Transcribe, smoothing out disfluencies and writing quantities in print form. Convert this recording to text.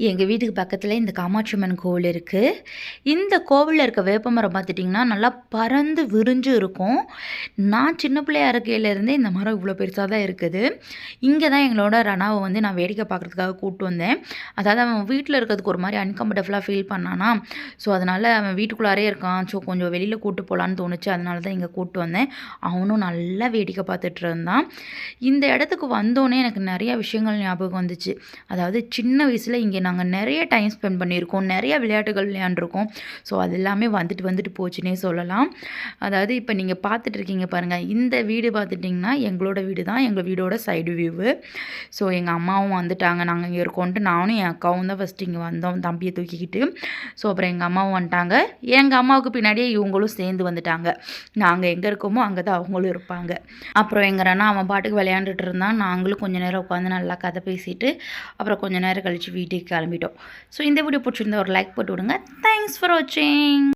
எங்கள் வீட்டுக்கு பக்கத்தில் இந்த காமாட்சி அம்மன் கோவில் இருக்குது. இந்த கோவிலில் இருக்க வேப்பமரம் பார்த்துட்டிங்கன்னா நல்லா பறந்து விரிஞ்சு இருக்கும். நான் சின்ன பிள்ளையா இருக்கையிலேருந்தே இந்த மரம் இவ்வளோ பெருசாக தான் இருக்குது. இங்கே தான் எங்களோட ரணாவை வந்து நான் வேடிக்கை பார்க்குறதுக்காக கூப்பிட்டு வந்தேன். அதாவது அவன் வீட்டில் இருக்கிறதுக்கு ஒரு மாதிரி அன்கம்ஃபர்டபுளாக ஃபீல் பண்ணானா. ஸோ அதனால் அவன் வீட்டுக்குள்ளாரே இருக்கான். ஸோ கொஞ்சம் வெளியில் கூப்பிட்டு போகலான்னு தோணுச்சு. அதனால தான் இங்கே கூப்பிட்டு வந்தேன். அவனும் நல்லா வேடிக்கை பார்த்துட்டு இருந்தான். இந்த இடத்துக்கு வந்தோடனே எனக்கு நிறையா விஷயங்கள் ஞாபகம் வந்துச்சு. அதாவது சின்ன வயசில் இங்கே நாங்கள் நிறைய டைம் ஸ்பெண்ட் பண்ணியிருக்கோம், நிறைய விளையாட்டுகள் விளையாண்டுருக்கோம். ஸோ அது எல்லாமே வந்துட்டு போச்சுன்னே சொல்லலாம். அதாவது இப்போ நீங்கள் பார்த்துட்ருக்கீங்க பாருங்கள், இந்த வீடு பார்த்துட்டிங்கன்னா எங்களோட வீடு தான், எங்கள் வீடோட சைடு வியூவு. ஸோ எங்கள் அம்மாவும் வந்துட்டாங்க, நாங்கள் இங்கே இருக்கோன்ட்டு. நானும் என் அக்காவும் தான் ஃபஸ்ட்டு இங்கே வந்தோம் தம்பியை தூக்கிக்கிட்டு. ஸோ அப்புறம் எங்கள் அம்மாவும் வந்துட்டாங்க. எங்கள் அம்மாவுக்கு பின்னாடியே இவங்களும் சேர்ந்து வந்துட்டாங்க. நாங்கள் எங்கே இருக்கோமோ அங்கே தான் அவங்களும் இருப்பாங்க. அப்புறம் எங்கள் அண்ணா அவன் பாட்டுக்கு விளையாண்டுட்டு இருந்தான். நாங்களும் கொஞ்சம் நேரம் உட்காந்து நல்லா கதை பேசிட்டு அப்புறம் கொஞ்சம் நேரம் கழித்து வீட்டுக்கு கிளம்பிட்டோம். ஸோ இந்த வீடியோ பிடிச்சிருந்தா ஒரு லைக் போட்டு விடுங்க. தேங்க்ஸ் ஃபார் வாட்சிங்.